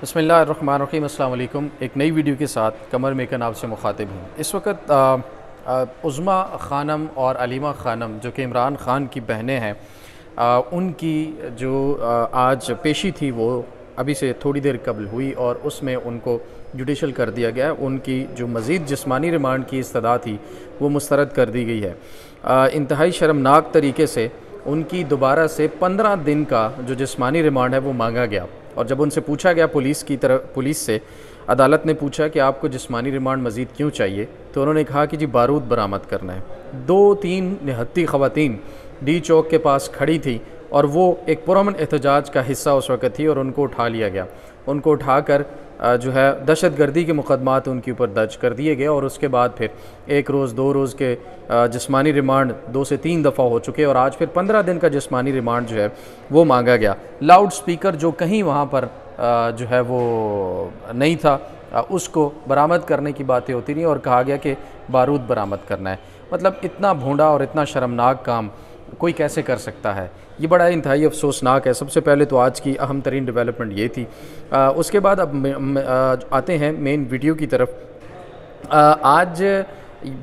बिस्मिल्लाहिर्रहमानिर्रहीम। अस्सलाम वालेकुम। एक नई वीडियो के साथ कमर मेकन आपसे मुखातिब हूँ। इस वक्त उज़्मा ख़ानम और अलीमा ख़ानम जो कि इमरान ख़ान की बहनें हैं, उनकी जो आज पेशी थी वो अभी से थोड़ी देर कबल हुई और उसमें उनको जुडिशल कर दिया गया। उनकी जो मज़ीद जिस्मानी रिमांड की इस्तदा थी वो मुस्तरद कर दी गई है। इंतहाई शर्मनाक तरीके से उनकी दोबारा से 15 दिन का जो जिस्मानी रिमांड है वो मांगा गया। और जब उनसे पूछा गया पुलिस से अदालत ने पूछा कि आपको जिस्मानी रिमांड मज़ीद क्यों चाहिए, तो उन्होंने कहा कि जी बारूद बरामद करना है। 2-3 निहत्ती ख़वातीन डी चौक के पास खड़ी थी और वो एक पुरअमन एहतजाज का हिस्सा उस वक़्त थी और उनको उठा लिया गया। उनको उठाकर जो है दहशतगर्दी के मुकदमात उनके ऊपर दर्ज कर दिए गए और उसके बाद फिर 1 रोज़ 2 रोज़ के जिस्मानी रिमांड 2 से 3 दफ़ा हो चुके और आज फिर 15 दिन का जिस्मानी रिमांड जो है वो मांगा गया। लाउड स्पीकर जो कहीं वहाँ पर जो है वो नहीं था, उसको बरामद करने की बातें होती रही और कहा गया कि बारूद बरामद करना है। मतलब इतना भोंडा और इतना शर्मनाक काम कोई कैसे कर सकता है, ये बड़ा इंतहाई अफसोसनाक है। सबसे पहले तो आज की अहम तरीन डेवलपमेंट ये थी। उसके बाद अब आते हैं मेन वीडियो की तरफ। आज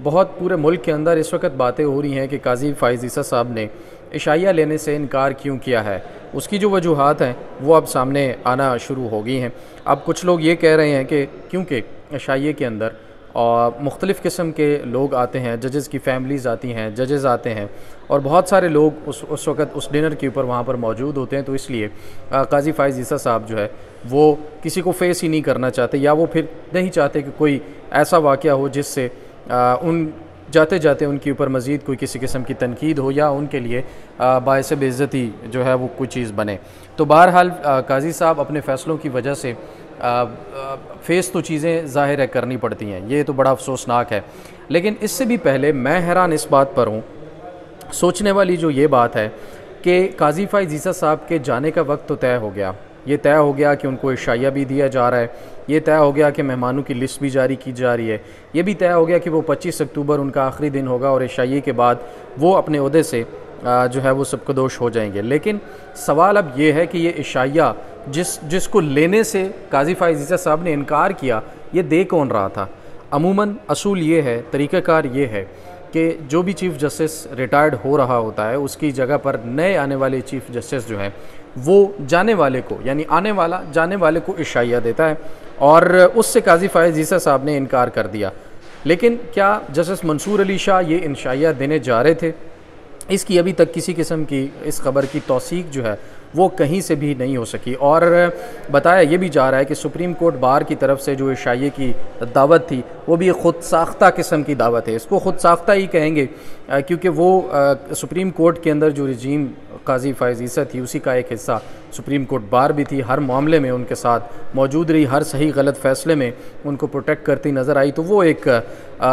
बहुत पूरे मुल्क के अंदर इस वक्त बातें हो रही हैं कि काजी फ़ाइज़ ईसा साहब ने इशाइया लेने से इनकार क्यों किया है। उसकी जो वजूहात हैं वो अब सामने आना शुरू हो गई हैं। अब कुछ लोग ये कह रहे हैं कि क्योंकि इशाइये के अंदर और मुख्तलिफ़ किस्म के लोग आते हैं, जजेस की फ़ैमिलीज़ आती हैं, जजेस आते हैं और बहुत सारे लोग उस वक़्त उस डिनर के ऊपर वहाँ पर मौजूद होते हैं, तो इसलिए काजी फ़ाइज़ ईसा साहब जो है वो किसी को फेस ही नहीं करना चाहते, या वो फिर नहीं चाहते कि कोई ऐसा वाक़या हो जिससे उन जाते जाते उनके ऊपर मज़ीद कोई किसी किस्म की तनकीद हो या उनके लिए बायस बेइज़्ज़ती जो है वो कोई चीज़ बने। तो बहरहाल काजी साहब अपने फ़ैसलों की वजह से फेस तो चीज़ें ज़ाहिर है करनी पड़ती हैं, ये तो बड़ा अफसोसनाक है। लेकिन इससे भी पहले मैं हैरान इस बात पर हूँ, सोचने वाली जो ये बात है कि काजी फ़ाइज़ ईसा साहब के जाने का वक्त तो तय हो गया। ये तय हो गया कि उनको इशाइया भी दिया जा रहा है, ये तय हो गया कि मेहमानों की लिस्ट भी जारी की जा रही है, ये भी तय हो गया कि वो 25 अक्टूबर उनका आखिरी दिन होगा और इशाइये के बाद वो अपने ओहदे से जो है वो सबकदोश हो जाएंगे। लेकिन सवाल अब ये है कि ये इशाइया जिसको लेने से काजी फ़ाइज़ ईसा साहब ने इनकार किया, ये दे कौन रहा था। अमूमन असूल ये है, तरीक़ाकार ये है कि जो भी चीफ़ जस्टिस रिटायर्ड हो रहा होता है उसकी जगह पर नए आने वाले चीफ़ जस्टिस जो हैं वो जाने वाले को, यानी आने वाला जाने वाले को इशाइया देता है और उससे काजी फ़ाइज़ ईसा साहब ने इनकार कर दिया। लेकिन क्या जस्टिस मंसूर अली शाह ये इशाइया देने जा रहे थे? इसकी अभी तक किसी किस्म की इस खबर की तौसीक जो है वो कहीं से भी नहीं हो सकी। और बताया ये भी जा रहा है कि सुप्रीम कोर्ट बार की तरफ से जो इशाइये की दावत थी वो भी ख़ुद साख्ता किस्म की दावत है। इसको ख़ुद साख्ता ही कहेंगे क्योंकि वो सुप्रीम कोर्ट के अंदर जो रजीम काजी फ़ाइज़ ईसा थी उसी का एक हिस्सा सुप्रीम कोर्ट बार भी थी। हर मामले में उनके साथ मौजूद रही, हर सही गलत फ़ैसले में उनको प्रोटेक्ट करती नज़र आई। तो वो एक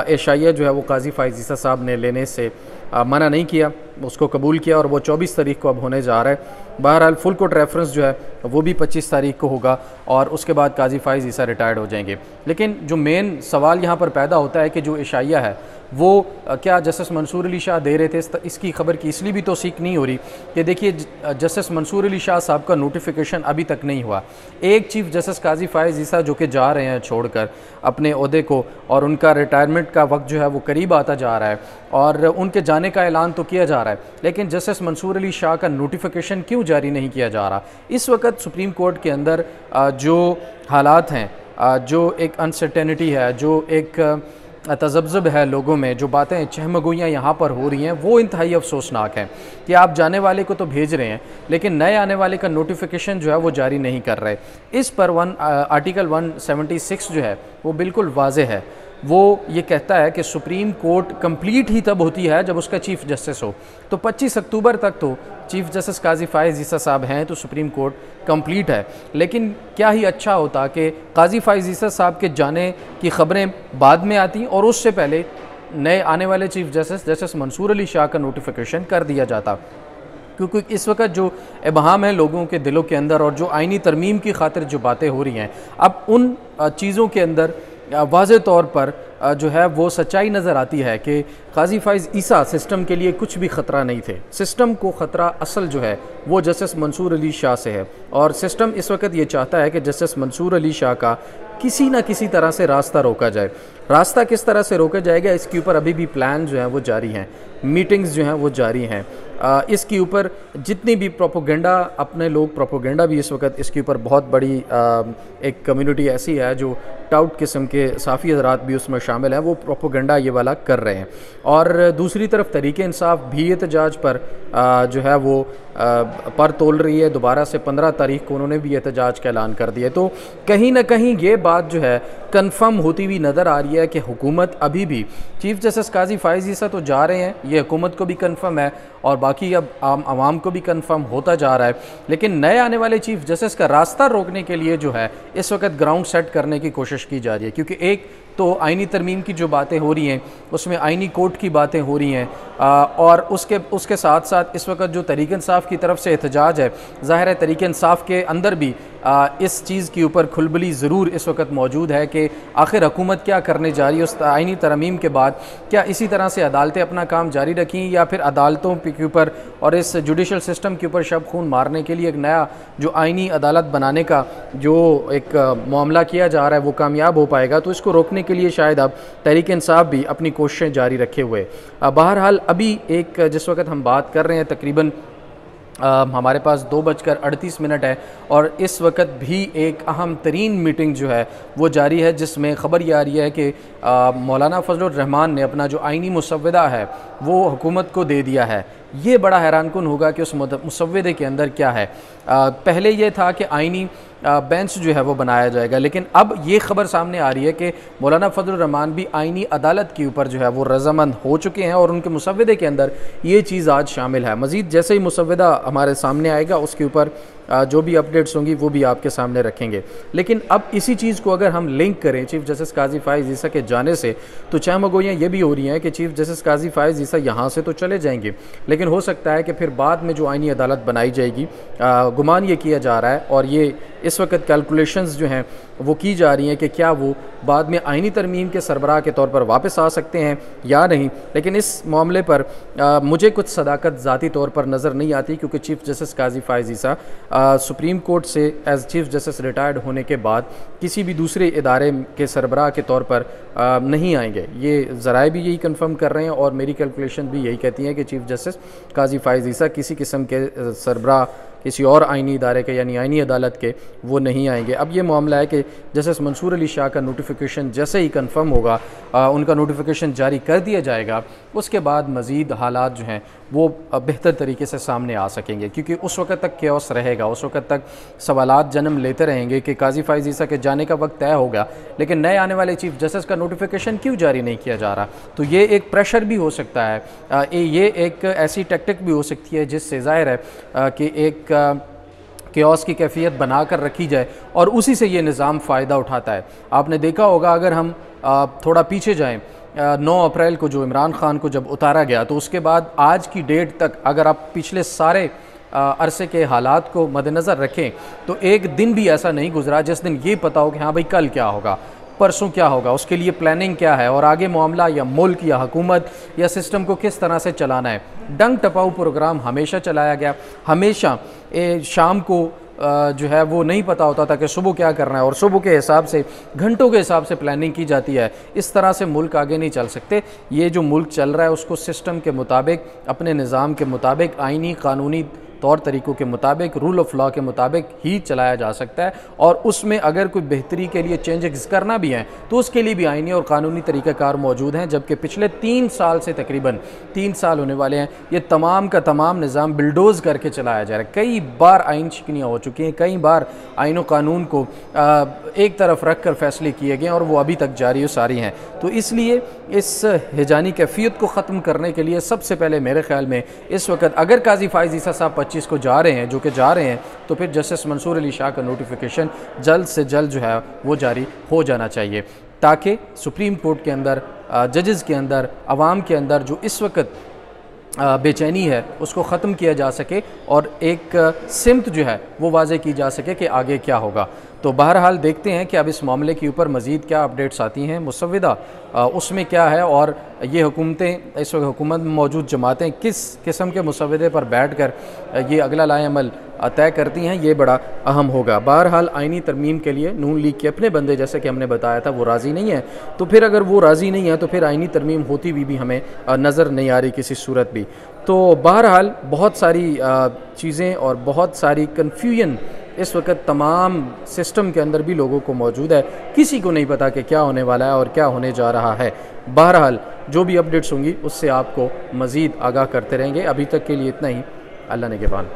इशाइया जो है वो काजी फ़ाइज़ ईसा साहब ने लेने से मना नहीं किया, उसको कबूल किया और वो 24 तारीख को अब होने जा रहा है। बहरहाल फुल कोर्ट रेफरेंस जो है वो भी 25 तारीख को होगा और उसके बाद काजी फ़ाइज़ ईसा रिटायर्ड हो जाएंगे। लेकिन जो मेन सवाल यहाँ पर पैदा होता है कि जो इशाइया है वो क्या जस्टिस मंसूर अली शाह दे रहे थे, इसकी खबर की इसलिए भी तौसीक नहीं हो रही कि देखिए जस्टिस मंसूर अली शाह साहब का नोटिफिकेशन अभी तक नहीं हुआ। एक चीफ़ जस्टिस काजी फ़ाइज़ ईसा जो कि जा रहे हैं छोड़कर अपने ओहदे को और उनका रिटायरमेंट का वक्त जो है वो करीब आता जा रहा है और उनके जाने का ऐलान तो किया जा रहा है, लेकिन जस्टिस मंसूर अली शाह का नोटिफिकेशन क्यों जारी नहीं किया जा रहा। इस वक्त सुप्रीम कोर्ट के अंदर जो हालात हैं, जो एक अनसर्टेनिटी है, जो एक तज़ब्ज़ुब है लोगों में, जो बातें चहमगोइयाँ यहाँ पर हो रही हैं वो इंतहाई अफसोसनाक है कि आप जाने वाले को तो भेज रहे हैं लेकिन नए आने वाले का नोटिफिकेशन जो है वो जारी नहीं कर रहे। इस पर आर्टिकल 176 जो है वो बिल्कुल वाज़ेह है। वो ये कहता है कि सुप्रीम कोर्ट कंप्लीट ही तब होती है जब उसका चीफ़ जस्टिस हो। तो 25 अक्टूबर तक तो चीफ़ जस्टिस काजी फ़ाइज़ ईसा साहब हैं तो सुप्रीम कोर्ट कंप्लीट है। लेकिन क्या ही अच्छा होता कि काजी फ़ाइज़ ईसा साहब के जाने की ख़बरें बाद में आती और उससे पहले नए आने वाले चीफ़ जस्टिस मंसूर अली शाह का नोटिफिकेशन कर दिया जाता, क्योंकि इस वक्त जो इबहम है लोगों के दिलों के अंदर और जो आइनी तरमीम की खातिर जो बातें हो रही हैं, अब उन चीज़ों के अंदर वाज़े तौर पर जो है वो सच्चाई नज़र आती है कि काजी फ़ाइज़ ईसा सिस्टम के लिए कुछ भी ख़तरा नहीं थे। सिस्टम को ख़तरा असल जो है वो जस्टिस मंसूर अली शाह से है, और सिस्टम इस वक्त ये चाहता है कि जस्टिस मंसूर अली शाह का किसी न किसी तरह से रास्ता रोका जाए। रास्ता किस तरह से रोका जाएगा इसके ऊपर अभी भी प्लान जो हैं वो जारी हैं, मीटिंग्स जो हैं वो जारी हैं। इसके ऊपर जितनी भी प्रोपोगेंडा, अपने लोग प्रोपोगेंडा भी इस वक्त इसके ऊपर बहुत बड़ी एक कम्युनिटी ऐसी है जो टाउट किस्म के साफ़ी हज़रात भी उसमें शामिल हैं, वो प्रोपोगेंडा ये वाला कर रहे हैं। और दूसरी तरफ तहरीक इंसाफ भी एहतजाज पर जो है वो पर तोल रही है। दोबारा से 15 तारीख को उन्होंने भी एहतजाज का ऐलान कर दिया। तो कहीं ना कहीं ये बात जो है कंफर्म होती हुई नज़र आ रही है कि हुकूमत अभी भी, चीफ़ जस्टिस काजी फ़ाइज़ ईसा तो जा रहे हैं, ये हुकूमत को भी कंफर्म है और बाकी अब आवाम को भी कंफर्म होता जा रहा है, लेकिन नए आने वाले चीफ़ जस्टिस का रास्ता रोकने के लिए जो है इस वक्त ग्राउंड सेट करने की कोशिश की जा रही है। क्योंकि एक तो आइनी तरमीम की जो बातें हो रही हैं उसमें आइनी कोर्ट की बातें हो रही हैं, और उसके साथ साथ इस वक्त जो तहरीक इंसाफ की तरफ से एहतजाज है, ज़ाहिर है तहरीक इंसाफ के अंदर भी इस चीज़ के ऊपर खुलबली ज़रूर इस वक्त मौजूद है कि आखिर हुकूमत क्या करने जा रही है उस आइनी तरमीम के बाद। क्या इसी तरह से अदालतें अपना काम जारी रखें या फिर अदालतों के ऊपर और इस जुडिशल सिस्टम के ऊपर शब खून मारने के लिए एक नया जो आइनी अदालत बनाने का जो एक मामला किया जा रहा है वो कामयाब हो पाएगा। तो इसको रोकने के लिए शायद अब तहरीक इंसाफ भी अपनी कोशिशें जारी रखे हुए। बहरहाल अभी एक जिस वक्त हम बात कर रहे हैं तकरीबन हमारे पास 2:38 है और इस वक्त भी एक अहम तरीन मीटिंग जो है वो जारी है, जिसमें ख़बर ये आ रही है कि मौलाना फजलुर रहमान ने अपना जो आइनी मुसव्वदा है वो हुकूमत को दे दिया है। ये बड़ा हैरानकुन होगा कि उस मुसव्वदे के अंदर क्या है। पहले ये था कि आइनी बेंच जो है वो बनाया जाएगा, लेकिन अब ये ख़बर सामने आ रही है कि मौलाना फजलुर रहमान भी आइनी अदालत के ऊपर जो है वो रज़ामंद हो चुके हैं और उनके मुसव्वदे के अंदर ये चीज़ आज शामिल है। मज़ीद जैसे ही मुसव्वदा हमारे सामने आएगा उसके ऊपर जो भी अपडेट्स होंगी वो भी आपके सामने रखेंगे। लेकिन अब इसी चीज़ को अगर हम लिंक करें चीफ़ जस्टिस काजी फ़ाइज़ ईसा के जाने से, तो चहमगोइयाँ ये भी हो रही हैं कि चीफ़ जस्टिस काजी फ़ाइज़ ईसा यहाँ से तो चले जाएंगे, लेकिन हो सकता है कि फिर बाद में जो आइनी अदालत बनाई जाएगी, गुमान ये किया जा रहा है और ये इस वक्त कैलकुलेशंस जो हैं वो की जा रही हैं कि क्या वो बाद में आइनी तरमीम के सरबराह के तौर पर वापस आ सकते हैं या नहीं। लेकिन इस मामले पर मुझे कुछ सदाकत ज़ाती तौर पर नज़र नहीं आती, क्योंकि चीफ़ जस्टिस काजी फ़ाइज़ ईसा सुप्रीम कोर्ट से एज़ चीफ़ जस्टिस रिटायर्ड होने के बाद किसी भी दूसरे इदारे के सरबराह के तौर पर नहीं आएंगे। ये ज़राए भी यही कंफर्म कर रहे हैं और मेरी कैलकुलेशन भी यही कहती हैं कि चीफ़ जस्टिस काजी फ़ाइज़ ईसा किसी किस्म के सरबराह किसी और आइनी इदारे के यानी आइनी अदालत के वो नहीं आएंगे। अब ये मामला है कि जस्टिस मंसूर अली शाह का नोटिफिकेशन जैसे ही कंफर्म होगा, उनका नोटिफिकेशन जारी कर दिया जाएगा, उसके बाद मज़ीद हालात जो हैं वो बेहतर तरीके से सामने आ सकेंगे, क्योंकि उस वक्त तक केओस रहेगा, उस वक्त तक सवालात जन्म लेते रहेंगे कि काजी फ़ाइज़ ईसा के जाने का वक्त तय होगा लेकिन नए आने वाले चीफ़ जस्टिस का नोटिफिकेशन क्यों जारी नहीं किया जा रहा। तो ये एक प्रेशर भी हो सकता है, ये एक ऐसी टैक्टिक भी हो सकती है जिससे ज़ाहिर है कि एक केओस की कैफियत बना कर रखी जाए और उसी से ये निज़ाम फ़ायदा उठाता है। आपने देखा होगा, अगर हम थोड़ा पीछे जाएँ, 9 अप्रैल को जो इमरान ख़ान को जब उतारा गया तो उसके बाद आज की डेट तक अगर आप पिछले सारे अरसे के हालात को मद्देनज़र रखें तो एक दिन भी ऐसा नहीं गुजरा जिस दिन ये पता हो कि हाँ भाई कल क्या होगा, परसों क्या होगा, उसके लिए प्लानिंग क्या है और आगे मामला या मुल्क या हुकूमत या सिस्टम को किस तरह से चलाना है। डंग टपाऊ प्रोग्राम हमेशा चलाया गया, हमेशा शाम को जो है वो नहीं पता होता था कि सुबह क्या करना है और सुबह के हिसाब से घंटों के हिसाब से प्लानिंग की जाती है। इस तरह से मुल्क आगे नहीं चल सकते। ये जो मुल्क चल रहा है उसको सिस्टम के मुताबिक, अपने निज़ाम के मुताबिक, आइनी कानूनी तौर तरीक़ों के मुताबिक, रूल ऑफ लॉ के मुताबिक ही चलाया जा सकता है और उसमें अगर कोई बेहतरी के लिए चेंजेस करना भी हैं तो उसके लिए भी आइनी और कानूनी तरीक़ाकार मौजूद हैं। जबकि पिछले 3 साल से तकरीबन 3 साल होने वाले हैं, ये तमाम का तमाम निज़ाम बिल्डोज़ करके चलाया जा रहा है। कई बार आइन शिकनियाँ हो चुकी हैं, कई बार आइन और कानून को एक तरफ रख कर फैसले किए गए और वो अभी तक जारी सारी हैं। तो इसलिए इस हिजानी कैफियत को ख़त्म करने के लिए सबसे पहले मेरे ख्याल में इस वक्त अगर काजी फ़ाइज़ ईसा साहब 25 को जा रहे हैं, जो कि जा रहे हैं, तो फिर जस्टिस मंसूर अली शाह का नोटिफिकेशन जल्द से जल्द जो है वो जारी हो जाना चाहिए, ताकि सुप्रीम कोर्ट के अंदर, जजेस के अंदर, आवाम के अंदर जो इस वक्त बेचैनी है उसको ख़त्म किया जा सके और एक सिमत जो है वो वाज़े की जा सके कि आगे क्या होगा। तो बहरहाल देखते हैं कि अब इस मामले के ऊपर मज़ीद क्या अपडेट्स आती हैं, मुसव्विदा उसमें क्या है, और ये हुकूमतें, इस वक्त हुकूमत में मौजूद जमातें किस किस्म के मुसव्विदे पर बैठ कर ये अगला लाए अमल तय करती हैं, ये बड़ा अहम होगा। बहरहाल आइनी तरमीम के लिए नून लीग के अपने बंदे, जैसे कि हमने बताया था, वो राज़ी नहीं है। तो फिर अगर वो राज़ी नहीं है तो फिर आइनी तरमीम होती हुई भी हमें नज़र नहीं आ रही किसी सूरत भी। तो बहरहाल बहुत सारी चीज़ें और बहुत सारी कन्फ्यूजन इस वक्त तमाम सिस्टम के अंदर भी लोगों को मौजूद है। किसी को नहीं पता कि क्या होने वाला है और क्या होने जा रहा है। बहरहाल जो भी अपडेट्स होंगी उससे आपको मज़ीद आगाह करते रहेंगे। अभी तक के लिए इतना ही। अल्लाह ने के बान।